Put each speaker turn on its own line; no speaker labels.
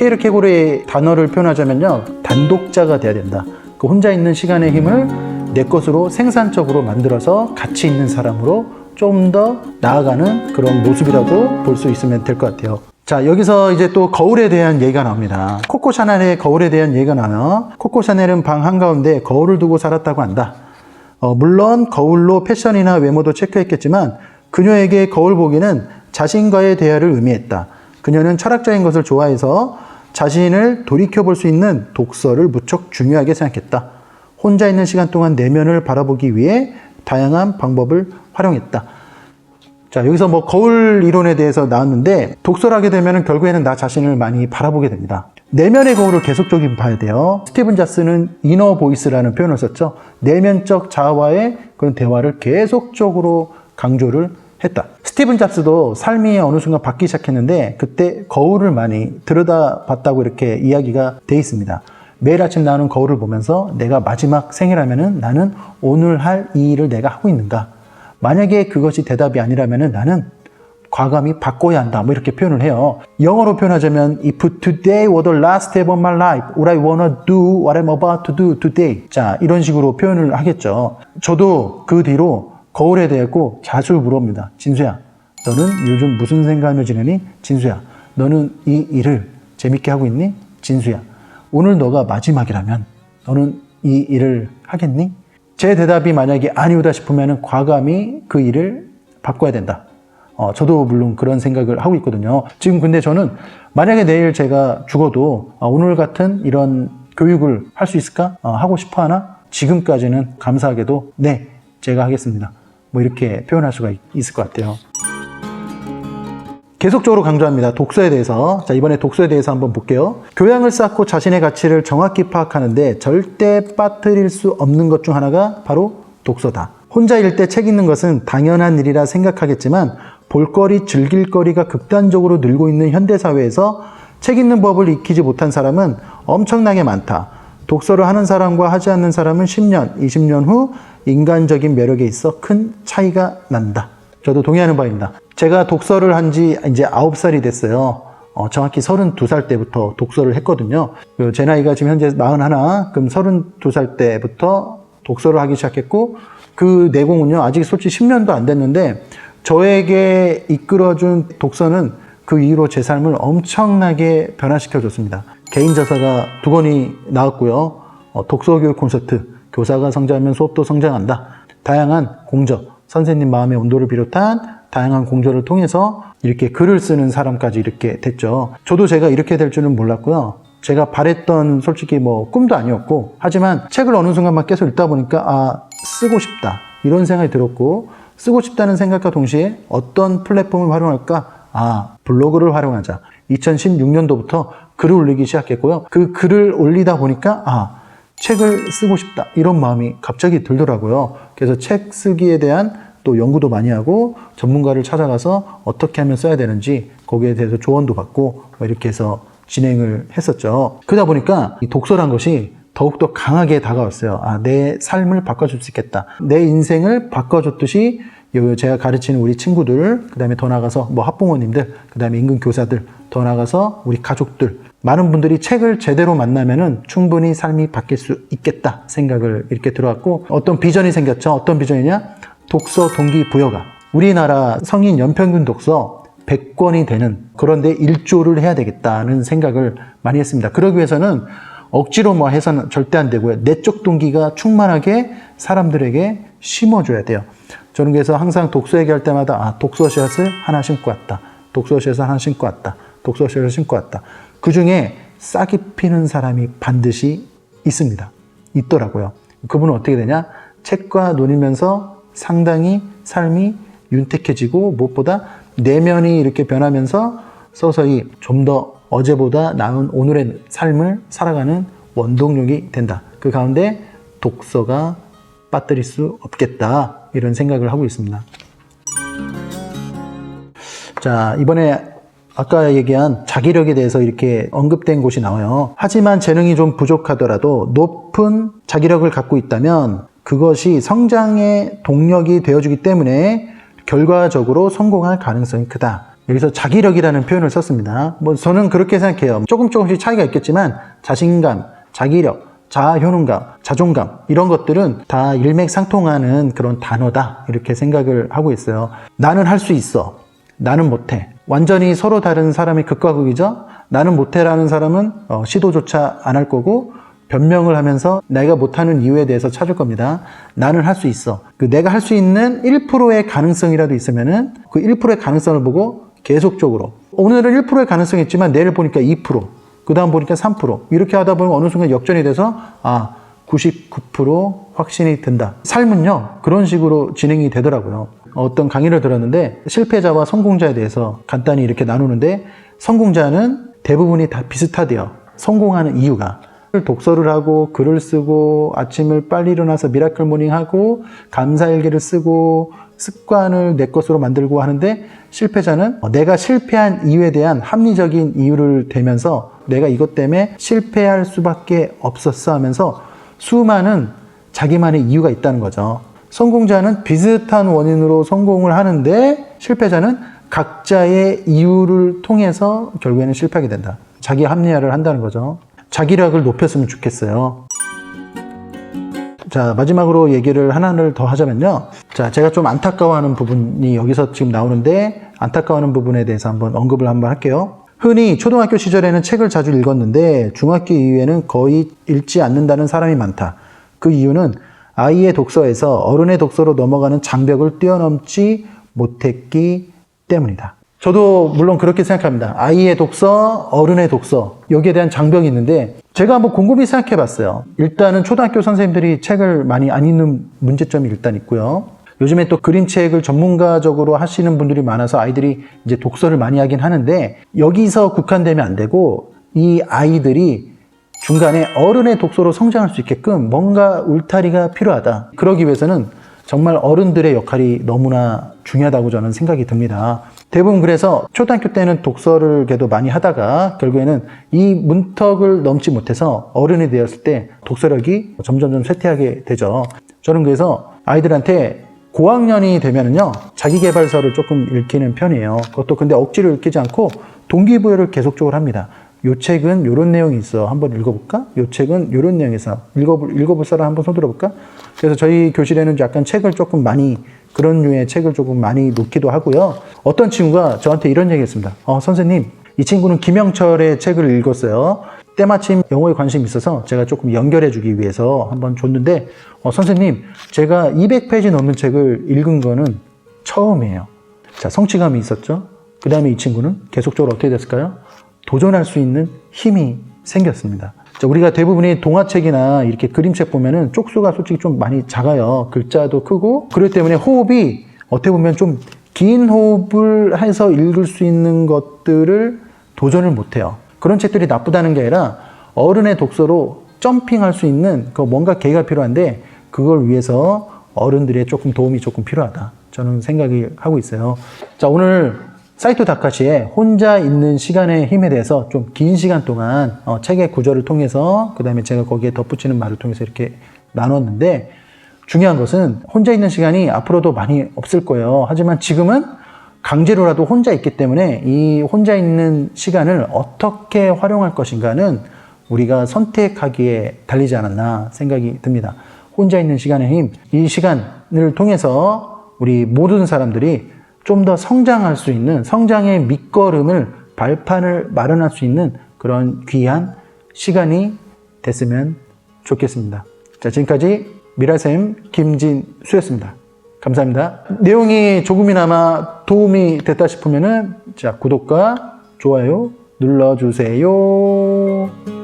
키에르케고르의 단어를 표현하자면요, 단독자가 돼야 된다. 그 혼자 있는 시간의 힘을 내 것으로 생산적으로 만들어서 가치 있는 사람으로 좀 더 나아가는 그런 모습이라고 볼 수 있으면 될 것 같아요. 자, 여기서 이제 또 거울에 대한 얘기가 나옵니다. 코코 샤넬의 거울에 대한 얘기가 나와요. 코코 샤넬은 방 한가운데 거울을 두고 살았다고 한다. 물론 거울로 패션이나 외모도 체크했겠지만 그녀에게 거울 보기는 자신과의 대화를 의미했다. 그녀는 철학적인 것을 좋아해서 자신을 돌이켜볼 수 있는 독서를 무척 중요하게 생각했다. 혼자 있는 시간 동안 내면을 바라보기 위해 다양한 방법을 활용했다. 자, 여기서 뭐 거울 이론에 대해서 나왔는데, 독서를 하게 되면 결국에는 나 자신을 많이 바라보게 됩니다. 내면의 거울을 계속적으로 봐야 돼요. 스티븐 잡스는 이너 보이스라는 표현을 썼죠. 내면적 자아와의 그런 대화를 계속적으로 강조를 했다. 스티븐 잡스도 삶이 어느 순간 바뀌기 시작했는데 그때 거울을 많이 들여다봤다고 이렇게 이야기가 돼 있습니다. 매일 아침 나는 거울을 보면서 내가 마지막 생이라면은 나는 오늘 할 이 일을 내가 하고 있는가? 만약에 그것이 대답이 아니라면은 나는 과감히 바꿔야 한다. 뭐 이렇게 표현을 해요. 영어로 표현하자면 If today were the last day of my life, would I wanna do what I'm about to do today? 자, 이런 식으로 표현을 하겠죠. 저도 그 뒤로 거울에 대고 자주 물어봅니다. 진수야, 너는 요즘 무슨 생각하며 지내니? 진수야, 너는 이 일을 재밌게 하고 있니? 진수야, 오늘 너가 마지막이라면 너는 이 일을 하겠니? 제 대답이 만약에 아니오다 싶으면 과감히 그 일을 바꿔야 된다. 저도 물론 그런 생각을 하고 있거든요. 지금 근데 저는 만약에 내일 제가 죽어도 오늘 같은 이런 교육을 할 수 있을까? 하고 싶어 하나? 지금까지는 감사하게도 네, 제가 하겠습니다. 뭐 이렇게 표현할 수가 있을 것 같아요. 계속적으로 강조합니다. 독서에 대해서. 자, 이번에 독서에 대해서 한번 볼게요. 교양을 쌓고 자신의 가치를 정확히 파악하는데 절대 빠뜨릴 수 없는 것 중 하나가 바로 독서다. 혼자일 때 책 읽는 것은 당연한 일이라 생각하겠지만 볼거리, 즐길거리가 극단적으로 늘고 있는 현대사회에서 책 읽는 법을 익히지 못한 사람은 엄청나게 많다. 독서를 하는 사람과 하지 않는 사람은 10년, 20년 후 인간적인 매력에 있어 큰 차이가 난다. 저도 동의하는 바입니다. 제가 독서를 한 지 이제 9살이 됐어요. 정확히 32살 때부터 독서를 했거든요. 제 나이가 지금 현재 41, 그럼 32살 때부터 독서를 하기 시작했고, 그 내공은요, 아직 솔직히 10년도 안 됐는데, 저에게 이끌어준 독서는 그 이후로 제 삶을 엄청나게 변화시켜줬습니다. 개인 저서가 2권이 나왔고요. 독서교육 콘서트, 교사가 성장하면 수업도 성장한다. 다양한 공저, 선생님 마음의 온도를 비롯한 다양한 공저를 통해서 이렇게 글을 쓰는 사람까지 이렇게 됐죠. 저도 제가 이렇게 될 줄은 몰랐고요. 제가 바랬던 솔직히 뭐 꿈도 아니었고, 하지만 책을 어느 순간만 계속 읽다 보니까 쓰고 싶다 이런 생각이 들었고, 쓰고 싶다는 생각과 동시에 어떤 플랫폼을 활용할까? 블로그를 활용하자. 2016년도부터 글을 올리기 시작했고요. 그 글을 올리다 보니까 책을 쓰고 싶다 이런 마음이 갑자기 들더라고요. 그래서 책 쓰기에 대한 또 연구도 많이 하고 전문가를 찾아가서 어떻게 하면 써야 되는지 거기에 대해서 조언도 받고 이렇게 해서 진행을 했었죠. 그러다 보니까 이 독서란 것이 더욱더 강하게 다가왔어요. 내 삶을 바꿔줄 수 있겠다. 내 인생을 바꿔줬듯이 제가 가르치는 우리 친구들, 그 다음에 더 나가서 뭐 학부모님들, 그 다음에 인근 교사들, 더 나가서 우리 가족들, 많은 분들이 책을 제대로 만나면은 충분히 삶이 바뀔 수 있겠다 생각을 이렇게 들어왔고, 어떤 비전이 생겼죠. 어떤 비전이냐? 독서 동기부여가. 우리나라 성인 연평균 독서 100권이 되는, 그런데 1조를 해야 되겠다는 생각을 많이 했습니다. 그러기 위해서는 억지로 뭐 해서는 절대 안 되고요. 내적 동기가 충만하게 사람들에게 심어줘야 돼요. 저는 그래서 항상 독서 얘기할 때마다 독서샷을 하나 신고 왔다. 독서샷을 하나 신고 왔다. 독서샷을 신고 왔다. 그 중에 싹이 피는 사람이 반드시 있습니다. 있더라고요. 그분은 어떻게 되냐? 책과 논이면서 상당히 삶이 윤택해지고 무엇보다 내면이 이렇게 변하면서 서서히 좀 더 어제보다 나은 오늘의 삶을 살아가는 원동력이 된다. 그 가운데 독서가 빠뜨릴 수 없겠다. 이런 생각을 하고 있습니다. 자, 이번에 아까 얘기한 자기력에 대해서 이렇게 언급된 곳이 나와요. 하지만 재능이 좀 부족하더라도 높은 자기력을 갖고 있다면 그것이 성장의 동력이 되어주기 때문에 결과적으로 성공할 가능성이 크다. 여기서 자기력이라는 표현을 썼습니다. 뭐 저는 그렇게 생각해요. 조금씩 차이가 있겠지만 자신감, 자기력, 자아효능감, 자존감 이런 것들은 다 일맥상통하는 그런 단어다 이렇게 생각을 하고 있어요. 나는 할 수 있어. 나는 못해. 완전히 서로 다른 사람의 극과 극이죠. 나는 못해라는 사람은 시도조차 안 할 거고 변명을 하면서 내가 못하는 이유에 대해서 찾을 겁니다. 나는 할 수 있어. 그 내가 할 수 있는 1%의 가능성이라도 있으면은 그 1%의 가능성을 보고 계속적으로 오늘은 1%의 가능성이 있지만 내일 보니까 2%, 그 다음 보니까 3% 이렇게 하다 보면 어느 순간 역전이 돼서 99% 확신이 든다. 삶은요 그런 식으로 진행이 되더라고요. 어떤 강의를 들었는데 실패자와 성공자에 대해서 간단히 이렇게 나누는데 성공자는 대부분이 다 비슷하대요. 성공하는 이유가 독서를 하고 글을 쓰고 아침을 빨리 일어나서 미라클 모닝 하고 감사일기를 쓰고 습관을 내 것으로 만들고 하는데 실패자는 내가 실패한 이유에 대한 합리적인 이유를 대면서 내가 이것 때문에 실패할 수밖에 없었어 하면서 수많은 자기만의 이유가 있다는 거죠. 성공자는 비슷한 원인으로 성공을 하는데 실패자는 각자의 이유를 통해서 결국에는 실패하게 된다. 자기 합리화를 한다는 거죠. 자기력을 높였으면 좋겠어요. 자, 마지막으로 얘기를 하나를 더 하자면요. 자, 제가 좀 안타까워하는 부분이 여기서 지금 나오는데 안타까워하는 부분에 대해서 한번 언급을 한번 할게요. 흔히 초등학교 시절에는 책을 자주 읽었는데 중학교 이후에는 거의 읽지 않는다는 사람이 많다. 그 이유는 아이의 독서에서 어른의 독서로 넘어가는 장벽을 뛰어넘지 못했기 때문이다. 저도 물론 그렇게 생각합니다. 아이의 독서, 어른의 독서 여기에 대한 장벽이 있는데 제가 한번 곰곰이 생각해 봤어요. 일단은 초등학교 선생님들이 책을 많이 안 읽는 문제점이 일단 있고요. 요즘에 또 그림책을 전문가적으로 하시는 분들이 많아서 아이들이 이제 독서를 많이 하긴 하는데 여기서 국한되면 안 되고 이 아이들이 중간에 어른의 독서로 성장할 수 있게끔 뭔가 울타리가 필요하다. 그러기 위해서는 정말 어른들의 역할이 너무나 중요하다고 저는 생각이 듭니다. 대부분 그래서 초등학교 때는 독서를 그래도 많이 하다가 결국에는 이 문턱을 넘지 못해서 어른이 되었을 때 독서력이 점점 쇠퇴하게 되죠. 저는 그래서 아이들한테 고학년이 되면은요 자기계발서를 조금 읽히는 편이에요. 그것도 근데 억지로 읽히지 않고 동기부여를 계속적으로 합니다. 요 책은 요런 내용이 있어. 한번 읽어볼까? 요 책은 요런 내용이 있어. 읽어볼 사람 한번 손 들어볼까? 그래서 저희 교실에는 약간 책을 조금 많이 그런 류의 책을 조금 많이 놓기도 하고요. 어떤 친구가 저한테 이런 얘기 했습니다. 선생님, 이 친구는 김영철의 책을 읽었어요. 때마침 영어에 관심이 있어서 제가 조금 연결해 주기 위해서 한번 줬는데 선생님, 제가 200페이지 넘는 책을 읽은 거는 처음이에요. 자, 성취감이 있었죠. 그 다음에 이 친구는 계속적으로 어떻게 됐을까요? 도전할 수 있는 힘이 생겼습니다. 자, 우리가 대부분이 동화책이나 이렇게 그림책 보면은 쪽수가 솔직히 좀 많이 작아요. 글자도 크고. 그렇기 때문에 호흡이 어떻게 보면 좀 긴 호흡을 해서 읽을 수 있는 것들을 도전을 못해요. 그런 책들이 나쁘다는 게 아니라 어른의 독서로 점핑할 수 있는 그 뭔가 계기가 필요한데 그걸 위해서 어른들의 조금 도움이 조금 필요하다. 저는 생각을 하고 있어요. 자, 오늘 사이토 다카시의 혼자 있는 시간의 힘에 대해서 좀 긴 시간 동안 책의 구절을 통해서 그 다음에 제가 거기에 덧붙이는 말을 통해서 이렇게 나눴는데 중요한 것은 혼자 있는 시간이 앞으로도 많이 없을 거예요. 하지만 지금은 강제로라도 혼자 있기 때문에 이 혼자 있는 시간을 어떻게 활용할 것인가는 우리가 선택하기에 달리지 않았나 생각이 듭니다. 혼자 있는 시간의 힘, 이 시간을 통해서 우리 모든 사람들이 좀 더 성장할 수 있는 성장의 밑거름을 발판을 마련할 수 있는 그런 귀한 시간이 됐으면 좋겠습니다. 자, 지금까지 미라쌤 김진수였습니다. 감사합니다. 내용이 조금이나마 도움이 됐다 싶으면은 자, 구독과 좋아요 눌러주세요.